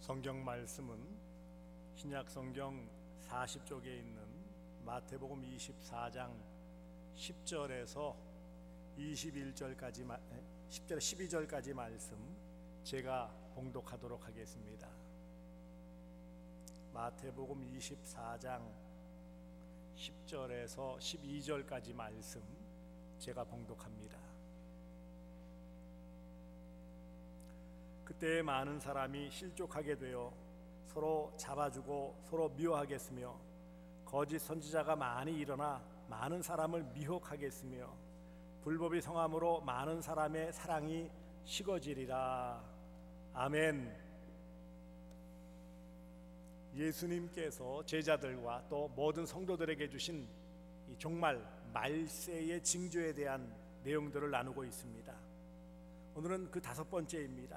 성경 말씀은 신약 성경 40쪽에 있는 마태복음 24장 10절에서 21절까지 10절 12절까지 말씀 제가 봉독하도록 하겠습니다. 마태복음 24장 10절에서 12절까지 말씀 제가 봉독합니다. 그때 많은 사람이 실족하게 되어 서로 잡아주고 서로 미워하겠으며 거짓 선지자가 많이 일어나 많은 사람을 미혹하겠으며 불법이 성함으로 많은 사람의 사랑이 식어지리라. 아멘. 예수님께서 제자들과 또 모든 성도들에게 주신 이 종말 말세의 징조에 대한 내용들을 나누고 있습니다. 오늘은 그 5번째입니다.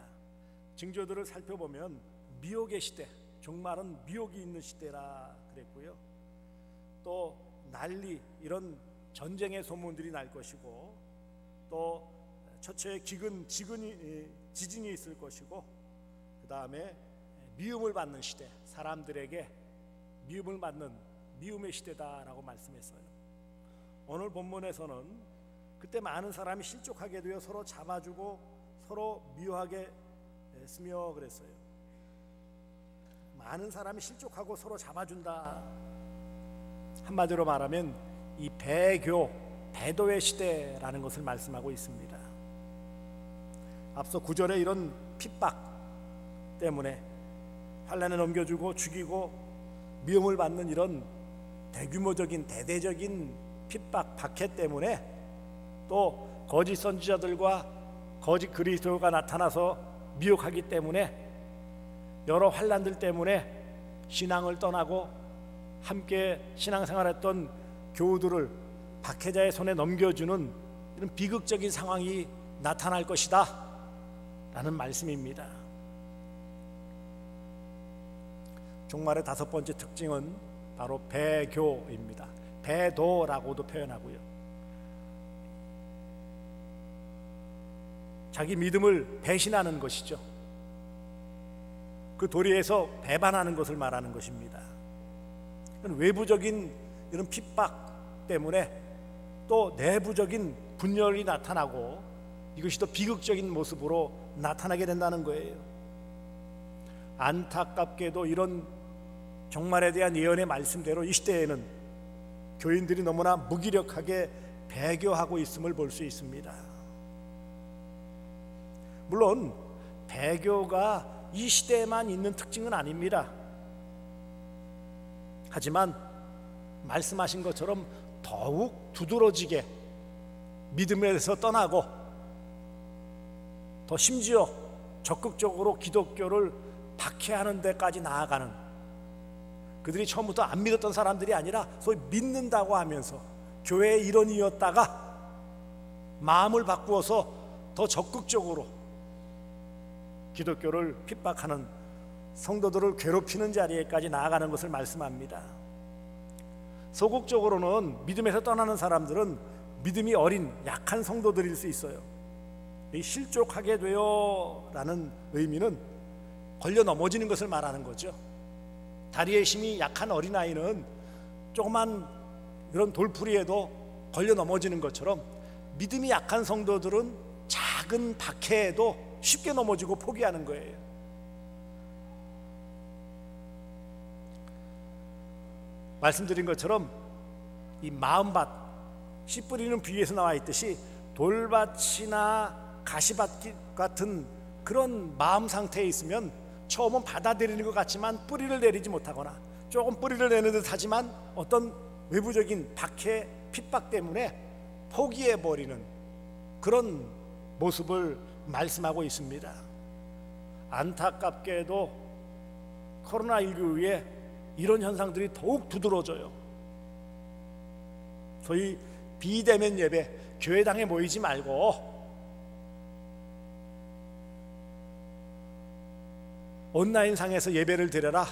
징조들을 살펴보면 미혹의 시대, 종말은 미혹이 있는 시대라 그랬고요. 또 난리, 이런 전쟁의 소문들이 날 것이고, 또 처처에 지진이 있을 것이고, 그 다음에 미움을 받는 시대, 사람들에게 미움을 받는 미움의 시대다라고 말씀했어요. 오늘 본문에서는 그때 많은 사람이 실족하게 되어 서로 잡아주고 서로 미워하게 했으며 그랬어요. 많은 사람이 실족하고 서로 잡아준다. 한마디로 말하면 이 배도의 시대라는 것을 말씀하고 있습니다. 앞서 9절에 이런 핍박 때문에 환난에 넘겨주고 죽이고 미움을 받는 이런 대규모적인 대대적인 핍박 박해 때문에, 또 거짓 선지자들과 거짓 그리스도가 나타나서 미혹하기 때문에, 여러 환난들 때문에 신앙을 떠나고 함께 신앙생활했던 교우들을 박해자의 손에 넘겨주는 이런 비극적인 상황이 나타날 것이다 라는 말씀입니다. 종말의 5번째 특징은 바로 배교입니다. 배도라고도 표현하고요. 자기 믿음을 배신하는 것이죠. 그 도리에서 배반하는 것을 말하는 것입니다. 외부적인 이런 핍박 때문에 또 내부적인 분열이 나타나고 이것이 더 비극적인 모습으로 나타나게 된다는 거예요. 안타깝게도 이런 종말에 대한 예언의 말씀대로 이 시대에는 교인들이 너무나 무기력하게 배교하고 있음을 볼 수 있습니다. 물론 배교가 이 시대에만 있는 특징은 아닙니다. 하지만 말씀하신 것처럼 더욱 두드러지게 믿음에서 떠나고 더 심지어 적극적으로 기독교를 박해하는 데까지 나아가는, 그들이 처음부터 안 믿었던 사람들이 아니라 소위 믿는다고 하면서 교회의 일원이었다가 마음을 바꾸어서 더 적극적으로 기독교를 핍박하는, 성도들을 괴롭히는 자리에까지 나아가는 것을 말씀합니다. 소극적으로는 믿음에서 떠나는 사람들은 믿음이 어린 약한 성도들일 수 있어요. 이 실족하게 되어 라는 의미는 걸려 넘어지는 것을 말하는 거죠. 다리의 힘이 약한 어린아이는 조그만 그런 돌풀이에도 걸려 넘어지는 것처럼, 믿음이 약한 성도들은 작은 박해에도 쉽게 넘어지고 포기하는 거예요. 말씀드린 것처럼 이 마음밭, 씨 뿌리는 비유에서 나와 있듯이 돌밭이나 가시밭 같은 그런 마음 상태에 있으면 처음은 받아들이는 것 같지만 뿌리를 내리지 못하거나 조금 뿌리를 내는 듯 하지만 어떤 외부적인 박해, 핍박 때문에 포기해버리는 그런 모습을 말씀하고 있습니다. 안타깝게도 코로나19 이후에 이런 현상들이 더욱 두드러져요. 소위 비대면 예배, 교회당에 모이지 말고 온라인상에서 예배를 드려라,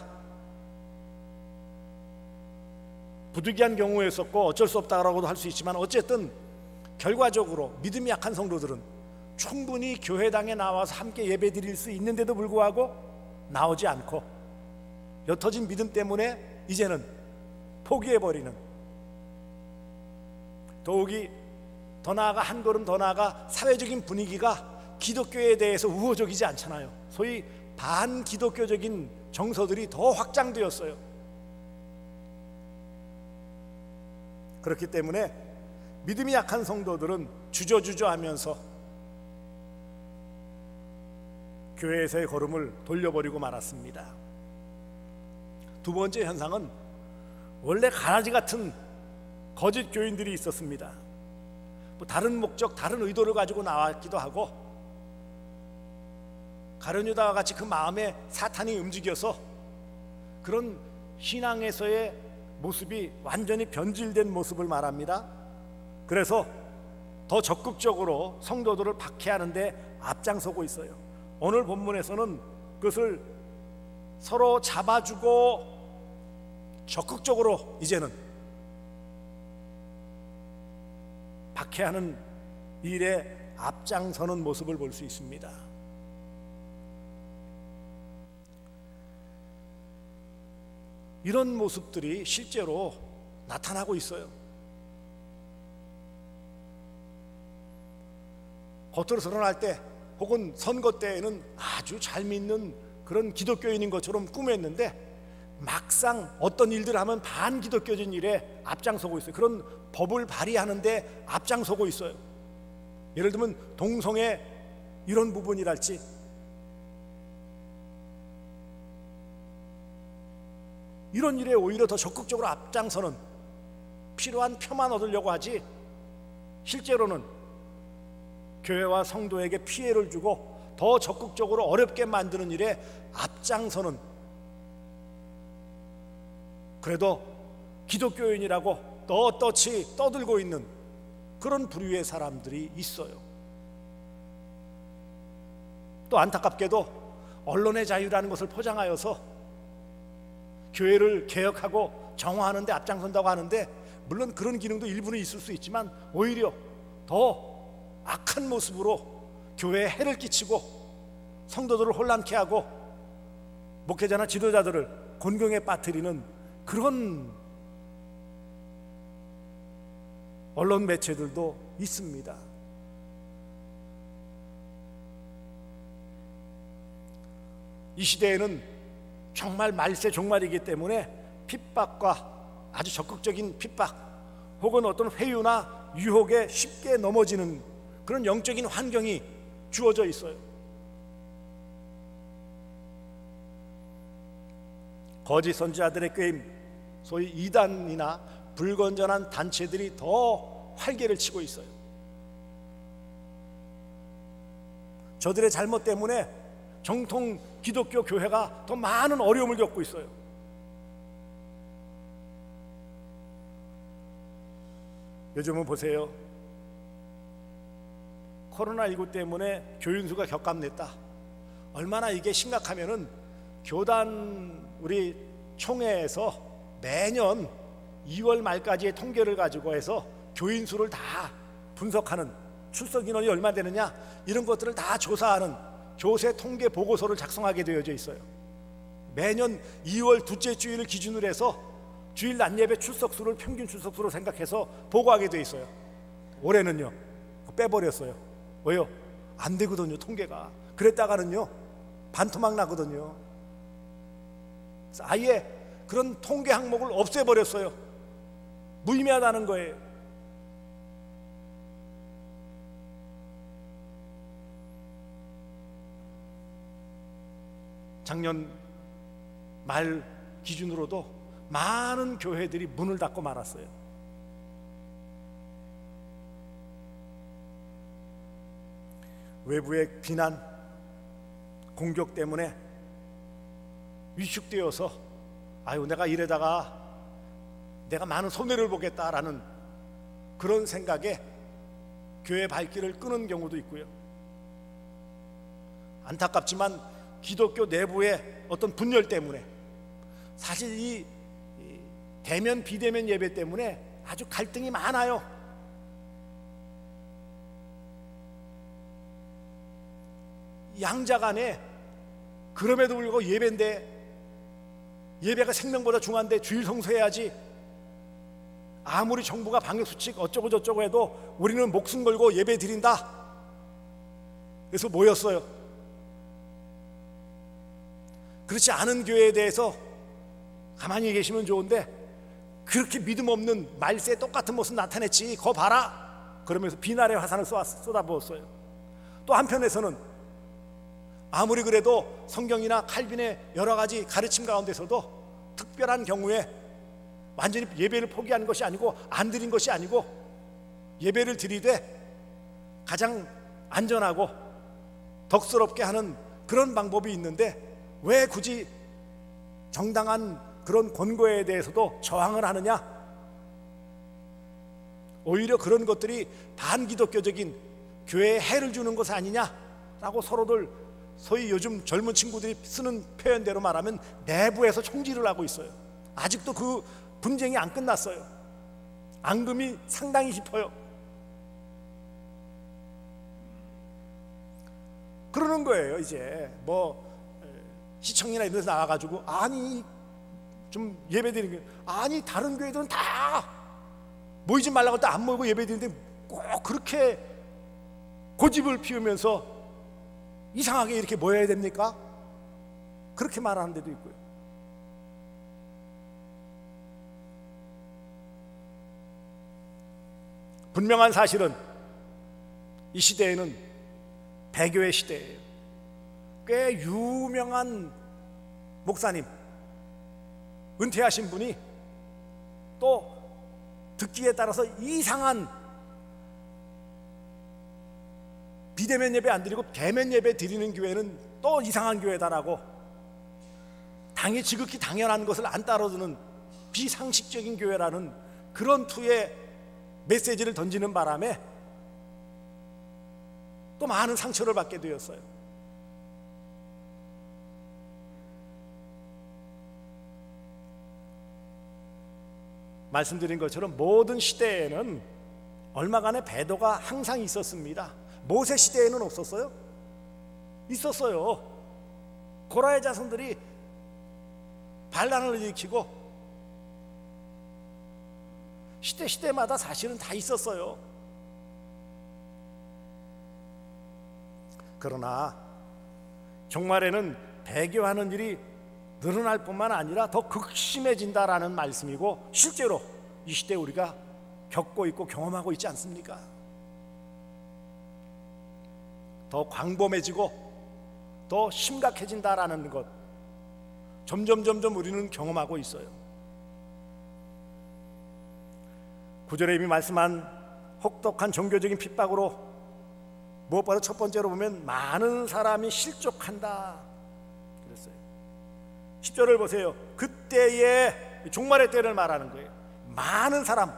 부득이한 경우였었고 어쩔 수 없다라고도 할 수 있지만, 어쨌든 결과적으로 믿음이 약한 성도들은 충분히 교회당에 나와서 함께 예배 드릴 수 있는데도 불구하고 나오지 않고 옅어진 믿음 때문에 이제는 포기해버리는, 더욱이 더 나아가 한 걸음 더 나아가 사회적인 분위기가 기독교에 대해서 우호적이지 않잖아요. 소위 반기독교적인 정서들이 더 확장되었어요. 그렇기 때문에 믿음이 약한 성도들은 주저주저하면서 교회에서의 걸음을 돌려버리고 말았습니다. 두 번째 현상은 원래 가라지 같은 거짓 교인들이 있었습니다. 다른 목적, 다른 의도를 가지고 나왔기도 하고, 가룟유다와 같이 그 마음에 사탄이 움직여서 그런 신앙에서의 모습이 완전히 변질된 모습을 말합니다. 그래서 더 적극적으로 성도들을 박해하는데 앞장서고 있어요. 오늘 본문에서는 그것을 서로 잡아주고 적극적으로 이제는 박해하는 일에 앞장서는 모습을 볼 수 있습니다. 이런 모습들이 실제로 나타나고 있어요. 겉으로 드러날 때 혹은 선거 때에는 아주 잘 믿는 그런 기독교인인 것처럼 꾸몄는데, 막상 어떤 일들을 하면 반기독교적인 일에 앞장서고 있어요. 그런 법을 발의하는데 앞장서고 있어요. 예를 들면 동성애 이런 부분이랄지, 이런 일에 오히려 더 적극적으로 앞장서는, 필요한 표만 얻으려고 하지 실제로는 교회와 성도에게 피해를 주고 더 적극적으로 어렵게 만드는 일에 앞장서는, 그래도 기독교인이라고 떳떳이 떠들고 있는 그런 부류의 사람들이 있어요. 또 안타깝게도 언론의 자유라는 것을 포장하여서 교회를 개혁하고 정화하는 데 앞장선다고 하는데, 물론 그런 기능도 일부는 있을 수 있지만 오히려 더 악한 모습으로 교회에 해를 끼치고 성도들을 혼란케 하고 목회자나 지도자들을 곤경에 빠뜨리는 그런 언론 매체들도 있습니다. 이 시대에는 정말 말세 종말이기 때문에 핍박과 아주 적극적인 핍박 혹은 어떤 회유나 유혹에 쉽게 넘어지는 그런 영적인 환경이 주어져 있어요. 거짓 선지자들의 꾀임, 소위 이단이나 불건전한 단체들이 더 활개를 치고 있어요. 저들의 잘못 때문에 정통 기독교 교회가 더 많은 어려움을 겪고 있어요. 요즘은 보세요. 코로나19 때문에 교인 수가 격감됐다. 얼마나 이게 심각하면은 교단 우리 총회에서 매년 2월 말까지의 통계를 가지고 해서 교인 수를 다 분석하는, 출석 인원이 얼마 되느냐 이런 것들을 다 조사하는 교세 통계 보고서를 작성하게 되어져 있어요. 매년 2월 둘째 주일을 기준으로 해서 주일 낮 예배 출석수를 평균 출석수로 생각해서 보고하게 돼 있어요. 올해는요 빼버렸어요. 왜요? 안 되거든요, 통계가. 그랬다가는요 반토막 나거든요. 그래서 아예 그런 통계 항목을 없애버렸어요. 무의미하다는 거예요. 작년 말 기준으로도 많은 교회들이 문을 닫고 말았어요. 외부의 비난, 공격 때문에 위축되어서 아유 내가 이래다가 내가 많은 손해를 보겠다라는 그런 생각에 교회 발길을 끄는 경우도 있고요. 안타깝지만 기독교 내부의 어떤 분열 때문에 사실 이 대면 비대면 예배 때문에 아주 갈등이 많아요. 양자 간에 그럼에도 불구하고 예배인데, 예배가 생명보다 중요한데 주일 성수해야지, 아무리 정부가 방역수칙 어쩌고 저쩌고 해도 우리는 목숨 걸고 예배 드린다. 그래서 모였어요. 그렇지 않은 교회에 대해서 가만히 계시면 좋은데, 그렇게 믿음 없는 말세에 똑같은 모습 나타냈지, 거 봐라, 그러면서 비난의 화산을 쏟아부었어요. 또 한편에서는 아무리 그래도 성경이나 칼빈의 여러 가지 가르침 가운데서도 특별한 경우에 완전히 예배를 포기하는 것이 아니고, 안 드린 것이 아니고, 예배를 드리되 가장 안전하고 덕스럽게 하는 그런 방법이 있는데, 왜 굳이 정당한 그런 권고에 대해서도 저항을 하느냐? 오히려 그런 것들이 반기독교적인 교회에 해를 주는 것 아니냐라고 서로들, 소위 요즘 젊은 친구들이 쓰는 표현대로 말하면 내부에서 총질을 하고 있어요. 아직도 그 분쟁이 안 끝났어요. 앙금이 상당히 깊어요. 그러는 거예요. 이제 뭐 시청이나 이런 데서 나와가지고, 아니 좀 예배드리는 게, 아니 다른 교회들은 다 모이지 말라고 할 때 안 모이고 예배드리는데 꼭 그렇게 고집을 피우면서 이상하게 이렇게 모여야 됩니까? 그렇게 말하는 데도 있고요. 분명한 사실은 이 시대에는 배교의 시대예요. 꽤 유명한 목사님, 은퇴하신 분이 또 듣기에 따라서 이상한 비대면 예배 안 드리고 대면 예배 드리는 교회는 또 이상한 교회다라고, 당이 지극히 당연한 것을 안 따라주는 비상식적인 교회라는 그런 투의 메시지를 던지는 바람에 또 많은 상처를 받게 되었어요. 말씀드린 것처럼 모든 시대에는 얼마간의 배도가 항상 있었습니다. 모세 시대에는 없었어요? 있었어요. 고라의 자손들이 반란을 일으키고 시대마다 사실은 다 있었어요. 그러나 종말에는 배교하는 일이 늘어날 뿐만 아니라 더 극심해진다라는 말씀이고, 실제로 이 시대에 우리가 겪고 있고 경험하고 있지 않습니까? 더 광범해지고 더 심각해진다라는 것, 점점 우리는 경험하고 있어요. 9절에 이미 말씀한 혹독한 종교적인 핍박으로 무엇보다 첫 번째로 보면 많은 사람이 실족한다 그랬어요. 10절을 보세요. 그때의 종말의 때를 말하는 거예요. 많은 사람,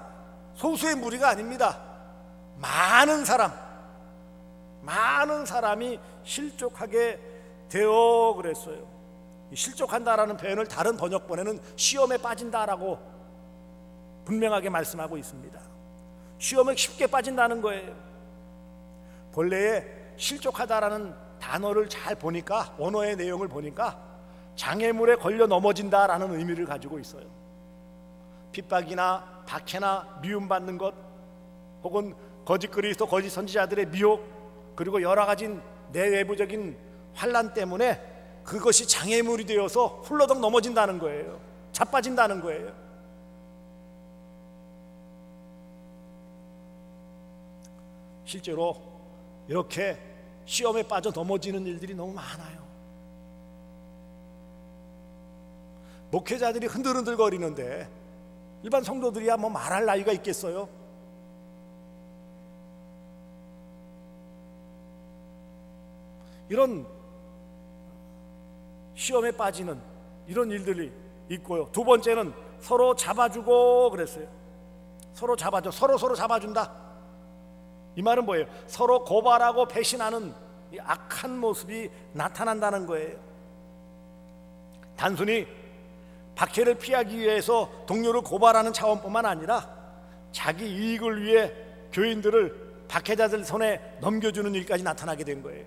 소수의 무리가 아닙니다. 많은 사람이 실족하게 되어 그랬어요. 실족한다라는 표현을 다른 번역본에는 시험에 빠진다라고 분명하게 말씀하고 있습니다. 시험에 쉽게 빠진다는 거예요. 본래의 실족하다라는 단어를 잘 보니까, 원어의 내용을 보니까 장애물에 걸려 넘어진다라는 의미를 가지고 있어요. 핍박이나 박해나 미움받는 것, 혹은 거짓 그리스도, 거짓 선지자들의 미혹, 그리고 여러 가지 내외부적인 환난 때문에 그것이 장애물이 되어서 훌러덩 넘어진다는 거예요. 자빠진다는 거예요. 실제로 이렇게 시험에 빠져 넘어지는 일들이 너무 많아요. 목회자들이 흔들흔들거리는데 일반 성도들이야 뭐 말할 나이가 있겠어요? 이런 시험에 빠지는 이런 일들이 있고요. 두 번째는 서로 잡아주고 그랬어요. 서로 잡아줘, 서로 잡아준다. 이 말은 뭐예요? 서로 고발하고 배신하는 이 악한 모습이 나타난다는 거예요. 단순히 박해를 피하기 위해서 동료를 고발하는 차원뿐만 아니라 자기 이익을 위해 교인들을 박해자들 손에 넘겨주는 일까지 나타나게 된 거예요.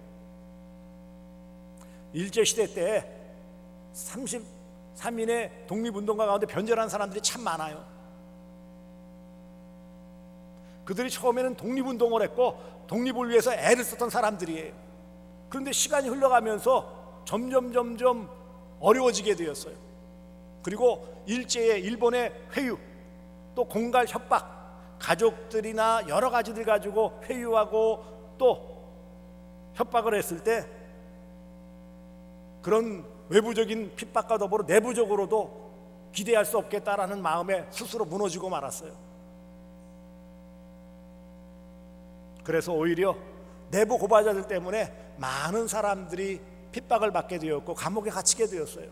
일제시대 때 33인의 독립운동가 가운데 변절한 사람들이 참 많아요. 그들이 처음에는 독립운동을 했고 독립을 위해서 애를 썼던 사람들이에요. 그런데 시간이 흘러가면서 점점 어려워지게 되었어요. 그리고 일제의 일본의 회유, 또 공갈 협박, 가족들이나 여러 가지들 가지고 회유하고 또 협박을 했을 때 그런 외부적인 핍박과 더불어 내부적으로도 기대할 수 없겠다라는 마음에 스스로 무너지고 말았어요. 그래서 오히려 내부 고발자들 때문에 많은 사람들이 핍박을 받게 되었고 감옥에 갇히게 되었어요.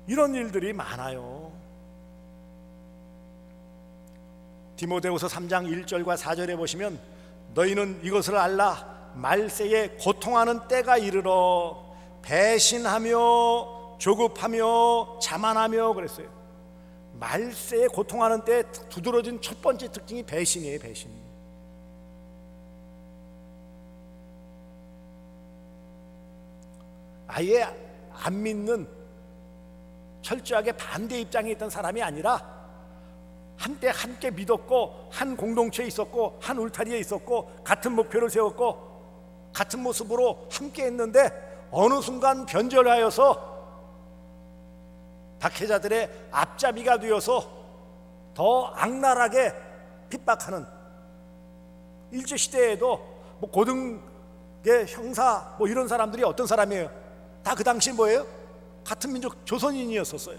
이런 일들이 많아요. 디모데후서 3장 1절과 4절에 보시면 너희는 이것을 알라. 말세에 고통하는 때가 이르러 배신하며 조급하며 자만하며 그랬어요. 말세에 고통하는 때 두드러진 첫 번째 특징이 배신이에요. 배신. 아예 안 믿는 철저하게 반대 입장에 있던 사람이 아니라 한때 함께 믿었고 한 공동체에 있었고 한 울타리에 있었고 같은 목표를 세웠고 같은 모습으로 함께 했는데 어느 순간 변절하여서 박해자들의 앞잡이가 되어서 더 악랄하게 핍박하는, 일제시대에도 뭐 고등의 형사 뭐 이런 사람들이 어떤 사람이에요? 다 그 당시 뭐예요? 같은 민족 조선인이었었어요.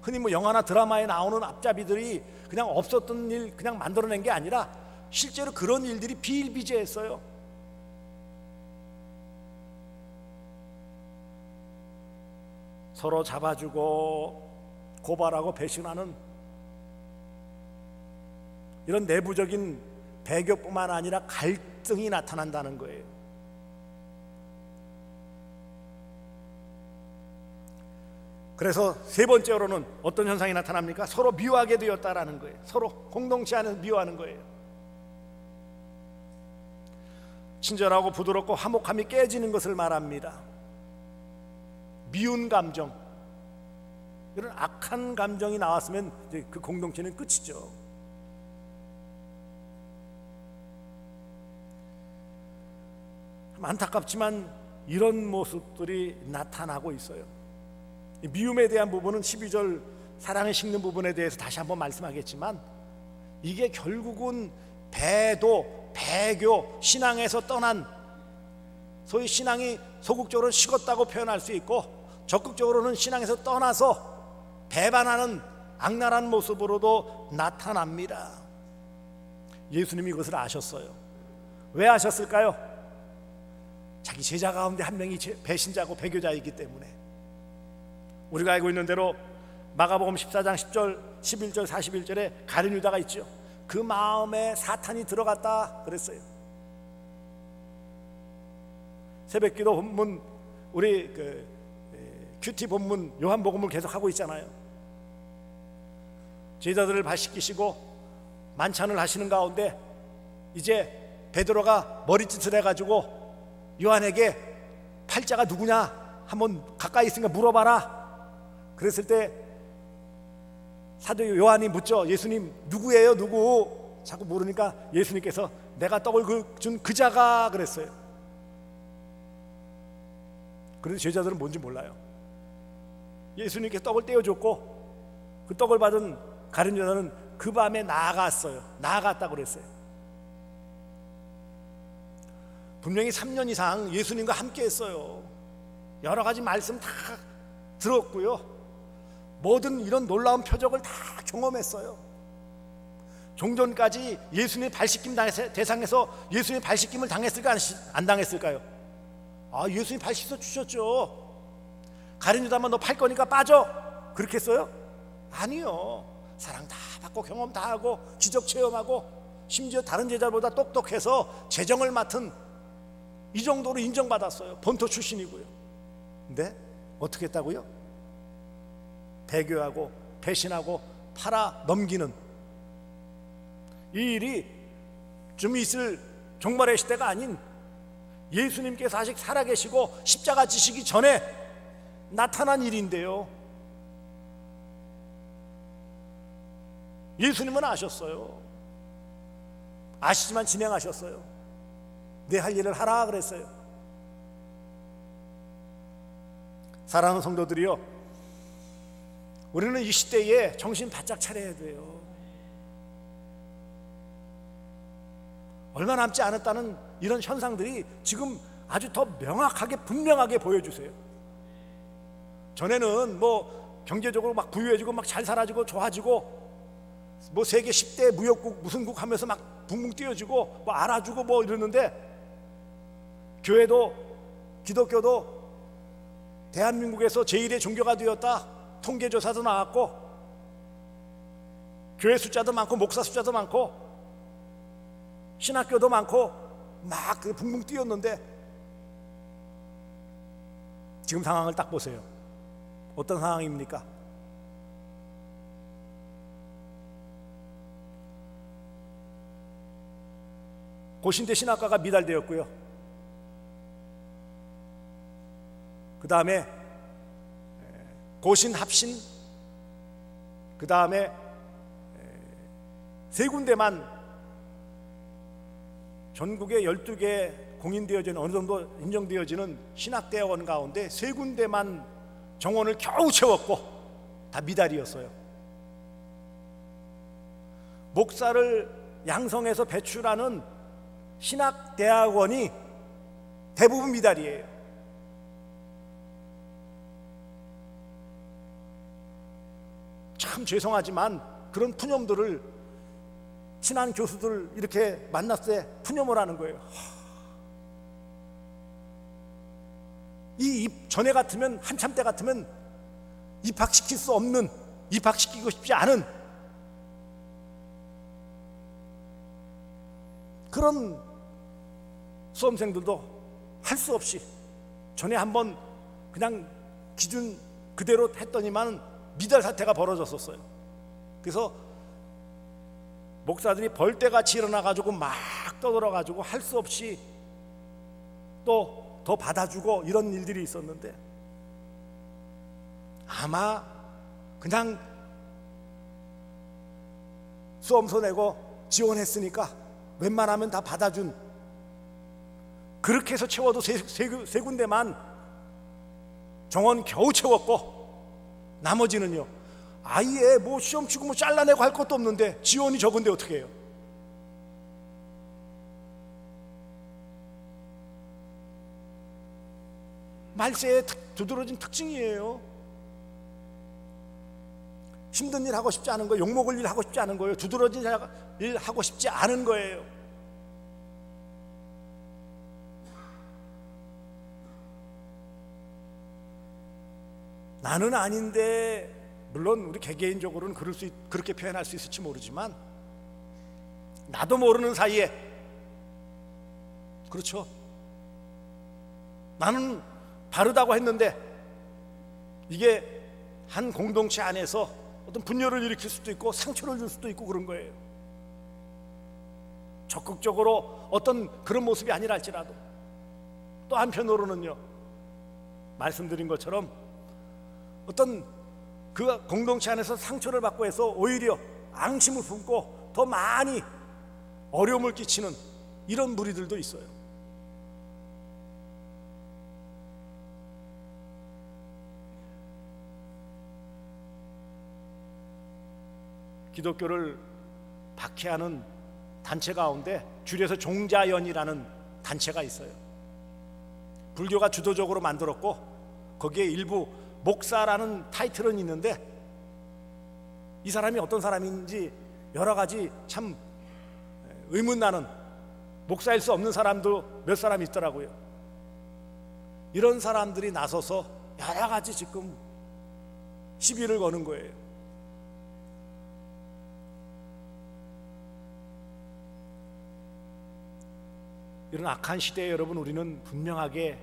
흔히 뭐 영화나 드라마에 나오는 앞잡이들이 그냥 없었던 일 그냥 만들어낸 게 아니라 실제로 그런 일들이 비일비재했어요. 서로 잡아주고 고발하고 배신하는 이런 내부적인 배교뿐만 아니라 갈등이 나타난다는 거예요. 그래서 세 번째로는 어떤 현상이 나타납니까? 서로 미워하게 되었다라는 거예요. 서로 공동체 안에서 미워하는 거예요. 친절하고 부드럽고 화목함이 깨지는 것을 말합니다. 미운 감정, 이런 악한 감정이 나왔으면 이제 그 공동체는 끝이죠. 안타깝지만 이런 모습들이 나타나고 있어요. 미움에 대한 부분은 12절 사랑을 식는 부분에 대해서 다시 한번 말씀하겠지만 이게 결국은 배도, 배교, 신앙에서 떠난, 소위 신앙이 소극적으로 식었다고 표현할 수 있고 적극적으로는 신앙에서 떠나서 배반하는 악랄한 모습으로도 나타납니다. 예수님이 그것을 아셨어요. 왜 아셨을까요? 자기 제자 가운데 한 명이 배신자고 배교자이기 때문에. 우리가 알고 있는 대로 마가복음 14장 10절, 11절, 41절에 가룟 유다가 있죠. 그 마음에 사탄이 들어갔다 그랬어요. 새벽기도 본문, 우리 큐티 본문 요한복음을 계속하고 있잖아요. 제자들을 발시키시고 만찬을 하시는 가운데 이제 베드로가 머리짓을 해가지고 요한에게 팔자가 누구냐 한번 가까이 있으니까 물어봐라. 그랬을 때 사도 요한이 묻죠. 예수님 누구예요? 누구? 자꾸 모르니까 예수님께서 내가 떡을 준 그 자가 그랬어요. 그런데 제자들은 뭔지 몰라요. 예수님께 떡을 떼어줬고 그 떡을 받은 가룟 유다는 그 밤에 나아갔어요. 나아갔다고 그랬어요. 분명히 3년 이상 예수님과 함께 했어요. 여러 가지 말씀 다 들었고요. 모든 이런 놀라운 표적을 다 경험했어요. 종전까지 예수님의 발씻김 대상에서 예수님의 발씻김을 당했을까 안 당했을까요? 예수님 발 씻어 주셨죠. 가룟 유다만 너 팔 거니까 빠져 그렇게 했어요? 아니요. 사랑 다 받고 경험 다 하고 기적 체험하고 심지어 다른 제자보다 똑똑해서 재정을 맡은 이 정도로 인정받았어요. 본토 출신이고요. 근데 어떻게 했다고요? 배교하고 배신하고 팔아 넘기는, 이 일이 좀 있을 종말의 시대가 아닌 예수님께서 아직 살아계시고 십자가 지시기 전에 나타난 일인데요. 예수님은 아셨어요. 아시지만 진행하셨어요. 내 할 일을 하라 그랬어요. 사랑하는 성도들이요, 우리는 이 시대에 정신 바짝 차려야 돼요. 얼마 남지 않았다는 이런 현상들이 지금 아주 더 명확하게 분명하게 보여주세요. 전에는 뭐 경제적으로 막 부유해지고 막 잘 살아지고 좋아지고 뭐 세계 10대 무역국 무슨 국 하면서 막 붕붕 뛰어지고 뭐 알아주고 뭐 이러는데, 교회도 기독교도 대한민국에서 제1의 종교가 되었다 통계조사도 나왔고, 교회 숫자도 많고 목사 숫자도 많고 신학교도 많고 막 붕붕 뛰었는데, 지금 상황을 딱 보세요. 어떤 상황입니까? 고신대 신학과가 미달되었고요. 그 다음에 고신 합신, 그 다음에 세 군데만 전국에 12개 공인되어지는 어느 정도 인정되어지는 신학대학원 가운데 세 군데만 정원을 겨우 채웠고 다 미달이었어요. 목사를 양성해서 배출하는 신학대학원이 대부분 미달이에요. 참 죄송하지만 그런 푸념들을 친한 교수들 이렇게 만났을 때 푸념을 하는 거예요. 이 전에 같으면, 한참 때 같으면 입학시킬 수 없는, 입학시키고 싶지 않은 그런 수험생들도 할 수 없이 전에 한번 그냥 기준 그대로 했더니만 미달 사태가 벌어졌었어요. 그래서 목사들이 벌떼같이 일어나가지고 막 떠들어가지고 할 수 없이 또 더 받아주고 이런 일들이 있었는데, 아마 그냥 수험서 내고 지원했으니까 웬만하면 다 받아준, 그렇게 해서 채워도 세 군데만 정원 겨우 채웠고, 나머지는요 아예 뭐 시험 치고 뭐 잘라내고 할 것도 없는데 지원이 적은데 어떻게 해요? 말세에 두드러진 특징이에요. 힘든 일 하고 싶지 않은 거예요. 욕먹을 일 하고 싶지 않은 거예요. 두드러진 일 하고 싶지 않은 거예요. 나는 아닌데, 물론 우리 개개인적으로는 그렇게 표현할 수 있을지 모르지만, 나도 모르는 사이에, 그렇죠, 나는 바르다고 했는데 이게 한 공동체 안에서 어떤 분열을 일으킬 수도 있고 상처를 줄 수도 있고 그런 거예요. 적극적으로 어떤 그런 모습이 아니라 할지라도. 또 한편으로는요, 말씀드린 것처럼 어떤 그 공동체 안에서 상처를 받고 해서 오히려 앙심을 품고 더 많이 어려움을 끼치는 이런 무리들도 있어요. 기독교를 박해하는 단체 가운데 줄여서 종자연이라는 단체가 있어요. 불교가 주도적으로 만들었고, 거기에 일부 목사라는 타이틀은 있는데, 이 사람이 어떤 사람인지 여러 가지 참 의문나는, 목사일 수 없는 사람도 몇 사람 있더라고요. 이런 사람들이 나서서 여러 가지 지금 시비를 거는 거예요. 이런 악한 시대에 여러분, 우리는 분명하게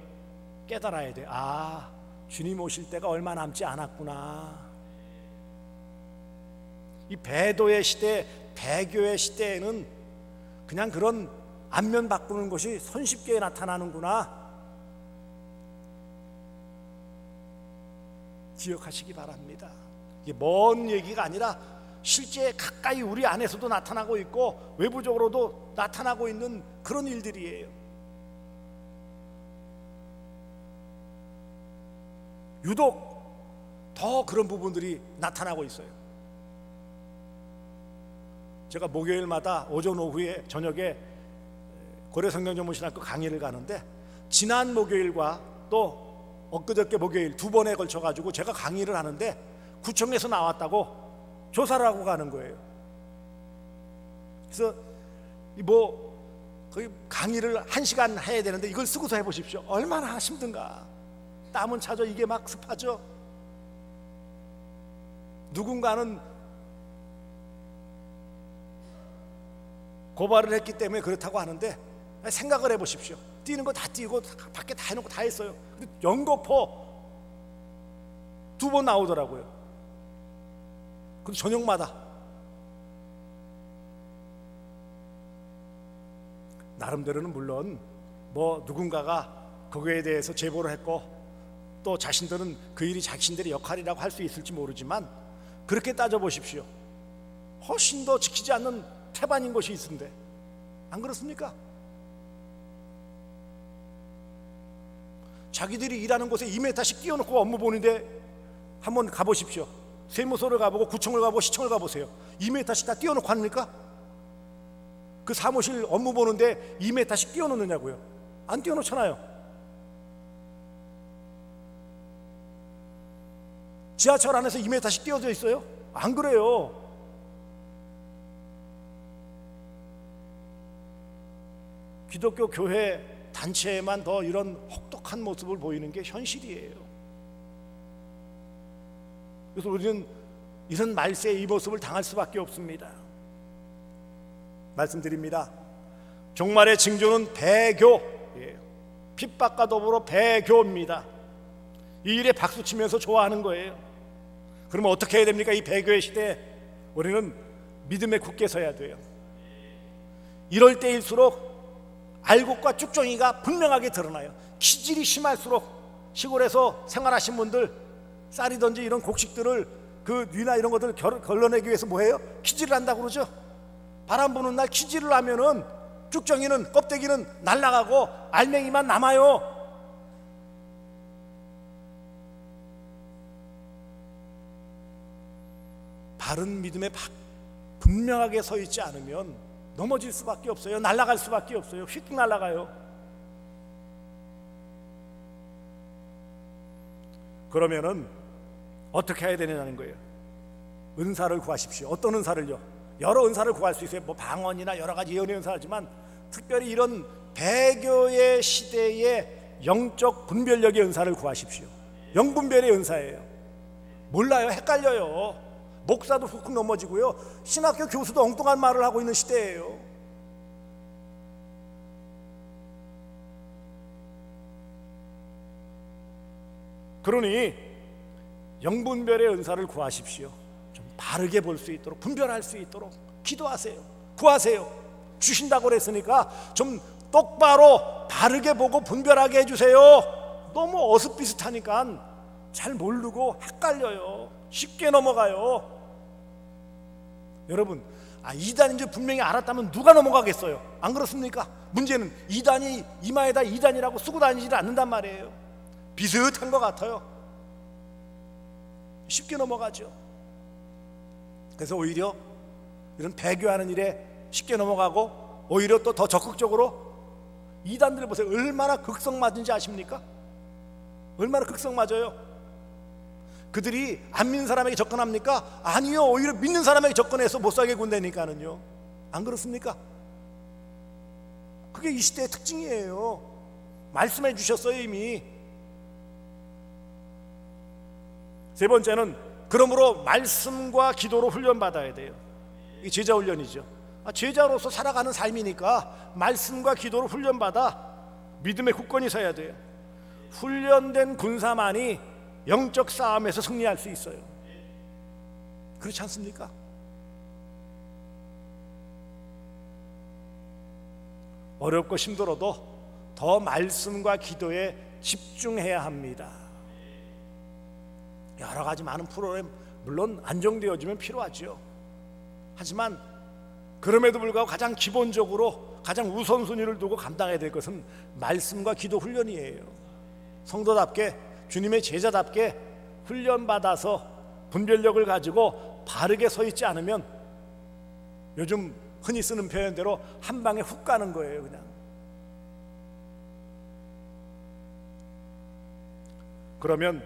깨달아야 돼. 아, 주님 오실 때가 얼마 남지 않았구나. 이 배도의 시대, 배교의 시대에는 그냥 그런 안면 바꾸는 것이 손쉽게 나타나는구나 기억하시기 바랍니다. 이게 먼 얘기가 아니라 실제 가까이 우리 안에서도 나타나고 있고 외부적으로도 나타나고 있는 그런 일들이에요. 유독 더 그런 부분들이 나타나고 있어요. 제가 목요일마다 오전 오후에 저녁에 고려성경전문신학교 강의를 가는데 지난 목요일과 또 엊그저께 목요일 두 번에 걸쳐 가지고 제가 강의를 하는데 구청에서 나왔다고 조사를 하고 가는 거예요. 그래서 거의 강의를 1시간 해야 되는데 이걸 쓰고서 해보십시오. 얼마나 힘든가. 땀은 차죠. 이게 막 습하죠. 누군가는 고발을 했기 때문에 그렇다고 하는데 생각을 해보십시오. 뛰는 거 다 뛰고 밖에 다 해놓고 다 했어요. 근데 연거포 2번 나오더라고요. 근데 저녁마다 나름대로는 물론 누군가가 그거에 대해서 제보를 했고 또 자신들은 그 일이 자신들의 역할이라고 할 수 있을지 모르지만 그렇게 따져보십시오. 훨씬 더 지키지 않는 태반인 것이 있는데 안 그렇습니까? 자기들이 일하는 곳에 2m씩 띄워놓고 업무 보는데 한번 가보십시오. 세무서를 가보고 구청을 가보고 시청을 가보세요. 2m씩 다 띄워놓고 합니까? 그 사무실 업무 보는데 2m씩 띄워놓느냐고요? 안 띄워놓잖아요. 지하철 안에서 2m씩 띄워져 있어요? 안 그래요. 기독교 교회 단체에만 더 이런 혹독한 모습을 보이는 게 현실이에요. 그래서 우리는 이런 말세의 이 모습을 당할 수밖에 없습니다. 말씀드립니다. 종말의 징조는 배교예요. 핍박과 더불어 배교입니다. 이 일에 박수치면서 좋아하는 거예요. 그러면 어떻게 해야 됩니까? 이 배교의 시대에 우리는 믿음에 굳게 서야 돼요. 이럴 때일수록 알곡과 쭉정이가 분명하게 드러나요. 기질이 심할수록 시골에서 생활하신 분들 쌀이든지 이런 곡식들을 그 뉘나 이런 것들을 걸러내기 위해서 뭐해요? 키질을 한다고 그러죠. 바람 부는 날 키질을 하면은 쭉정이는 껍데기는 날아가고 알맹이만 남아요. 바른 믿음에 분명하게 서 있지 않으면 넘어질 수밖에 없어요. 날아갈 수밖에 없어요. 휙 날아가요. 그러면은 어떻게 해야 되느냐는 거예요. 은사를 구하십시오. 어떤 은사를요? 여러 은사를 구할 수 있어요. 방언이나 여러 가지 예언의 은사지만 특별히 이런 배교의 시대에 영적 분별력의 은사를 구하십시오. 영분별의 은사예요. 몰라요. 헷갈려요. 목사도 훅 넘어지고요. 신학교 교수도 엉뚱한 말을 하고 있는 시대예요. 그러니 영분별의 은사를 구하십시오. 좀 바르게 볼 수 있도록, 분별할 수 있도록 기도하세요. 구하세요. 주신다고 그랬으니까 좀 똑바로 바르게 보고 분별하게 해주세요. 너무 어슷비슷하니까 잘 모르고 헷갈려요. 쉽게 넘어가요. 여러분, 이단인 줄 분명히 알았다면 누가 넘어가겠어요? 안 그렇습니까? 문제는 이단이 이마에다 이단이라고 쓰고 다니지 않는단 말이에요. 비슷한 것 같아요. 쉽게 넘어가죠. 그래서 오히려 이런 배교하는 일에 쉽게 넘어가고 오히려 또 더 적극적으로 이단들 보세요. 얼마나 극성맞은지 아십니까? 얼마나 극성맞아요. 그들이 안 믿는 사람에게 접근합니까? 아니요. 오히려 믿는 사람에게 접근해서 못살게 군다니까는요. 안 그렇습니까? 그게 이 시대의 특징이에요. 말씀해 주셨어요 이미. 세 번째는 그러므로 말씀과 기도로 훈련받아야 돼요. 이게 제자 훈련이죠. 제자로서 살아가는 삶이니까 말씀과 기도로 훈련받아 믿음의 굳건히 서야 돼요. 훈련된 군사만이 영적 싸움에서 승리할 수 있어요. 그렇지 않습니까? 어렵고 힘들어도 더 말씀과 기도에 집중해야 합니다. 여러 가지 많은 프로그램 물론 안정되어지면 필요하죠. 하지만 그럼에도 불구하고 가장 기본적으로 가장 우선순위를 두고 감당해야 될 것은 말씀과 기도 훈련이에요. 성도답게 주님의 제자답게 훈련받아서 분별력을 가지고 바르게 서 있지 않으면 요즘 흔히 쓰는 표현대로 한 방에 훅 가는 거예요. 그냥. 그러면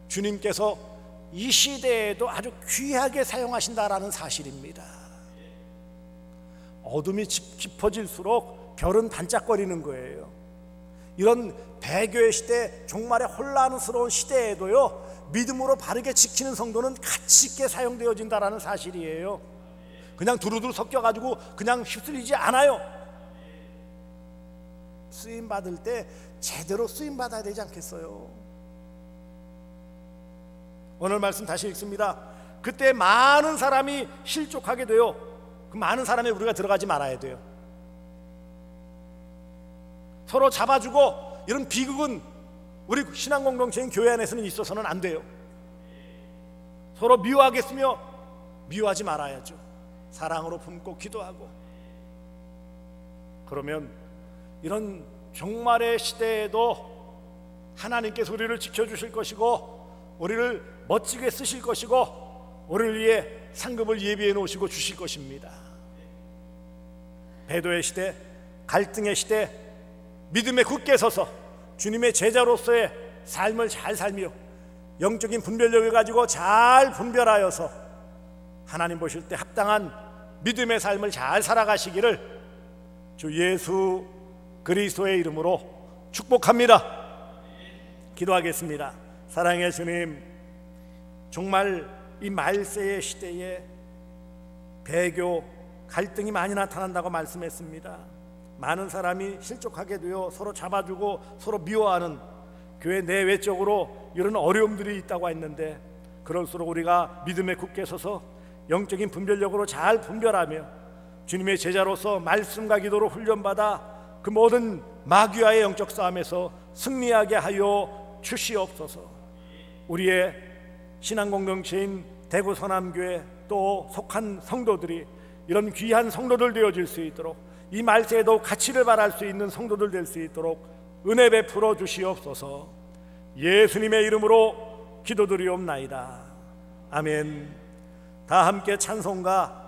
주님께서 이 시대에도 아주 귀하게 사용하신다라는 사실입니다. 어둠이 깊어질수록 별은 반짝거리는 거예요. 이런 배교의 시대, 종말의 혼란스러운 시대에도요, 믿음으로 바르게 지키는 성도는 가치 있게 사용되어진다라는 사실이에요. 그냥 두루두루 섞여가지고 그냥 휩쓸리지 않아요. 쓰임받을 때 제대로 쓰임받아야 되지 않겠어요? 오늘 말씀 다시 읽습니다. 그때 많은 사람이 실족하게 돼요. 그 많은 사람에 우리가 들어가지 말아야 돼요. 서로 잡아주고 이런 비극은 우리 신앙공동체인 교회 안에서는 있어서는 안 돼요. 서로 미워하겠으며 미워하지 말아야죠. 사랑으로 품고 기도하고. 그러면 이런 종말의 시대에도 하나님께서 우리를 지켜주실 것이고 우리를 멋지게 쓰실 것이고 우리를 위해 상급을 예비해 놓으시고 주실 것입니다. 배도의 시대, 갈등의 시대, 믿음에 굳게 서서 주님의 제자로서의 삶을 잘 살며 영적인 분별력을 가지고 잘 분별하여서 하나님 보실 때 합당한 믿음의 삶을 잘 살아가시기를 주 예수 그리스도의 이름으로 축복합니다. 기도하겠습니다. 사랑의 주님, 정말 이 말세의 시대에 배교, 갈등이 많이 나타난다고 말씀했습니다. 많은 사람이 실족하게 되어 서로 잡아주고 서로 미워하는 교회 내외적으로 이런 어려움들이 있다고 했는데, 그럴수록 우리가 믿음에 굳게 서서 영적인 분별력으로 잘 분별하며 주님의 제자로서 말씀과 기도로 훈련받아 그 모든 마귀와의 영적 싸움에서 승리하게 하여 주시옵소서. 우리의 신앙공동체인 대구 서남교회 또 속한 성도들이 이런 귀한 성도들 되어질 수 있도록, 이 말세에도 가치를 발할 수 있는 성도들 될 수 있도록 은혜 베풀어 주시옵소서. 예수님의 이름으로 기도드리옵나이다. 아멘. 다 함께 찬송가